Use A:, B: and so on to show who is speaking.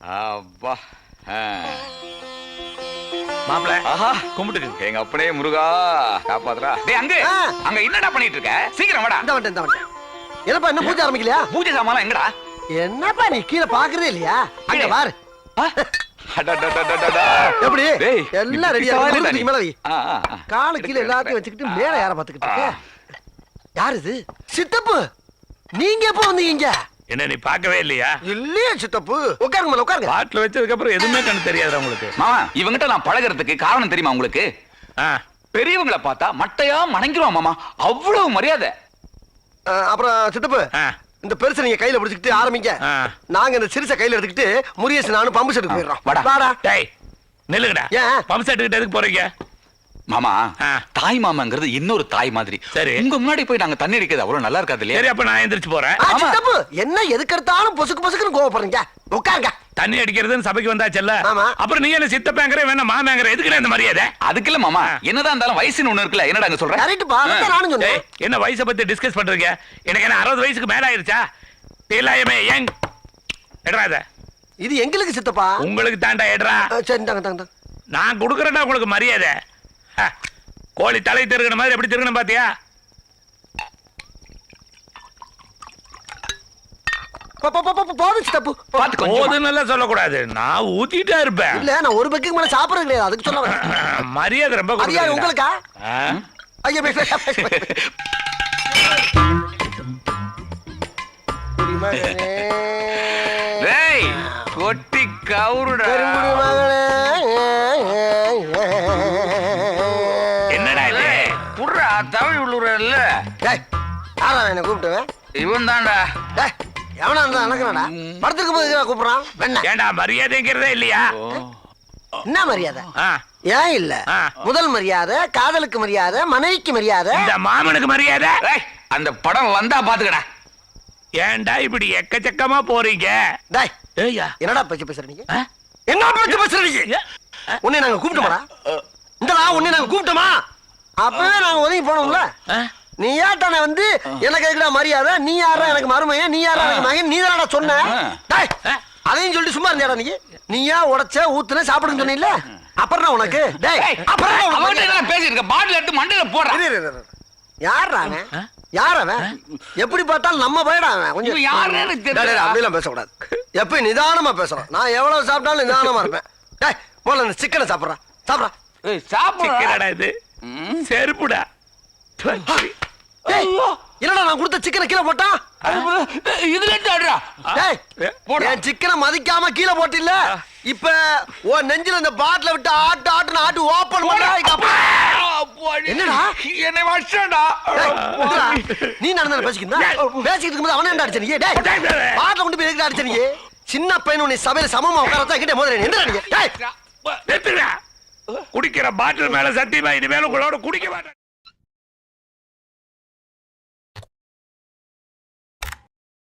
A: அப்பா
B: மாப்பிள
A: ஆஹா
B: கும்பிட்டுக்கு
A: எங்க அப்பனே முருகா காப்பாத்துறா. டேய் அங்க அங்க என்னடா பண்ணிட்டு இருக்க? சீக்கிரம் வாடா.
C: இந்த வந்துட்டேன். என்னப்பா என்ன பூஜை ஆரம்பிக்கலையா?
A: பூஜை சாமான் எங்கடா?
C: என்னப்பா நீ கீழே பாக்குறதே இல்லையா? அங்க பாரு. எப்படி எல்லாம் ரெடியா இருக்கு. மேல வை. காலு கீழே எல்லாத்தையும் வச்சுக்கிட்டு மேல யார பாத்துக்கிட்டு இருக்க? யார் இது? சித்தப்பு. நீங்க எப்ப வந்தீங்க?
B: என்ன நீ பார்க்கவே இல்லையா?
C: இல்லையே சித்தப்பு. உட்காருங்க மேல உட்காருங்க.
B: பாட்டில் வச்சதுக்கு அப்புறம் எதுவுமே கண்ணு தெரியாது உங்களுக்கு.
A: மாமா இவங்கிட்ட நான் பழகிறதுக்கு காரணம் தெரியுமா உங்களுக்கு? பெரியவங்களை பார்த்தா மட்டையா மணங்கிருவான் மாமா, அவ்வளவு மரியாதை.
C: அப்புறம் சித்தப்பு இந்த பெருசை நீங்க கையில பிடிச்சிக்கிட்டு ஆரம்பிங்க. நாங்க இந்த சிறுசை கையில எடுத்துக்கிட்டு முருகேசன் நானும் பம்பு செட்டுக்கு போயிடுறோம். வாடா.
B: டேய் நில்லுங்கடா. பம்பு செட்டுக்கிட்ட எதுக்கு போறீங்க?
A: மாமா தாய் மாமாங்கிறது இன்னொரு தாய் மாதிரி.
B: சரி
A: உங்க முன்னாடி போய் நாங்க தண்ணி அடிக்கிறது அவ்வளவு நல்லா இருக்காது இல்லையா?
B: சரி அப்ப நான் எந்திரிச்சு போறேன்.
C: சித்தப்பு என்ன எதுக்கு எடுத்தாலும் பொசுக்கு பொசுக்குன்னு கோவப்படுறீங்க? உட்காருங்க.
B: தண்ணி அடிக்கிறதுன்னு சபைக்கு வந்தாச்சல்ல, அப்புறம் நீங்க என்ன சித்தப்பேங்கற வேணா மாமேங்கற எதுக்கு இந்த மரியாதை?
A: அதுக்கு இல்ல மாமா, என்னதான் இருந்தாலும் வயசுன்னு ஒண்ணு இருக்குல்ல. என்னடா அங்க சொல்ற?
C: கரெக்ட் பா, அத நானும் சொன்னேன்.
B: என்ன வயசை பத்தி டிஸ்கஸ் பண்றீங்க? எனக்கு என்ன 60 வயசுக்கு மேல ஆயிருச்சா? எல்லாமே யங். எட்றாத.
C: இது எங்களுக்கு சித்தப்பா.
B: உங்களுக்கு தாண்டா எட்றா.
C: சரி தாங்க.
B: நான் குடுக்குறேன்டா உங்களுக்கு மரியாதை. கோழி தலை திருகின மாதிரி எப்படி திருகணும் பாத்தியா?
C: போதும் சித்தப்பு.
B: போதுன்னு சொல்லக்கூடாது, நான் ஊத்திட்டா இருப்பேன்.
C: இல்ல நான் ஒரு பக்கெட் மேல சாப்பிடுறது கிடையாது, அதுக்கு சொல்ல
B: மரியாதை ரொம்ப
C: உங்களுக்கா? ஐயா
A: கொட்டி கவுருடா.
B: என்னடா இது?
A: புடுறா தமிழ் உள்ளூர்ல.
C: என்ன கூப்பிட்டுவேன்?
A: இவன் தான்டா.
C: எவனா இருந்தா நடக்கிறாடா? படத்துக்கு போது கூப்பிடுறான்.
B: ஏண்டா மரியாதைங்கிறதே இல்லையா?
C: என்ன மரியாதை? ஏன் இல்ல? முதல் மரியாதை காதலுக்கு மரியாதை, மனைவிக்கு மரியாதை,
B: இந்த மாமனுக்கு மரியாதை.
A: அந்த படம் வந்தா பாத்துக்கடா.
B: ஏண்டா இப்படி எக்கச்சக்கமா போறீங்க?
C: என்னடா பேச்சு பேசுறீங்க? என்ன பேச்சு பேசுறீங்க? உன்னை நாங்க கூப்பிட்டோமா? இந்தடா உன்னை நாங்க கூப்பிட்டோமா? அப்பவே நாங்க ஒதுங்கி போனோம்ல. நீ ஏட்டானே வந்து எனக்கு எதுக்குடா மரியாதை? நீ யாரா எனக்கு மருமையன்? நீ யாரா எனக்கு மகன்? நீ தானடா சொன்ன. அதையும் சொல்லிட்டு சும்மா இருந்தியாடா நீ? நீயா உடைச்ச ஊத்துன சாப்பிடுன்னு சொன்னீல்ல, அப்புறம் உனக்கு
A: பேசிட்டு இருக்க பாட்டில் எடுத்து மண்டையில போடுற.
C: யாரா அவன்? யார் அவன்? எப்படி பார்த்தாலும் நம்ம போயிடா அவன். கொஞ்சம் அப்படிலாம் பேசக்கூடாது. எப்ப நிதானமா பேசுறோம். நான் எவ்வளவு சாப்பிட்டாலும் நிதானமா இருப்பேன். டேய் போல இந்த சிக்கனை சாப்பிடுறா.
B: சாப்பிடுறா. இது செருப்புடா.
C: என்னடா நான் கொடுத்த சிக்கனை கீழே போட்டா? என் சிக்கனை மதிக்காம கீழே போட்டில்ல, இப்ப உன் நெஞ்சில இந்த பாட்டில விட்டு ஆட்டு ஆட்டுன்னு ஆட்டு ஓபன் பண்ணா. என்னடா
A: என்னை வச்சடா?
C: நீ நடந்த பேசிக்கிட்டு இருக்கும்போது அவன் என்ன அடிச்ச நீ? பாட்டில கொண்டு போய் எதுக்கு அடிச்ச நீ? சின்ன பையன் உன்னை சபையில சமமா உட்காரத்தான் கிட்ட முதல்ல என்ன
B: குடிக்கிற பாட்டில் மேல சத்தியமா இனிமேல உங்களோட குடிக்க மாட்டேன்.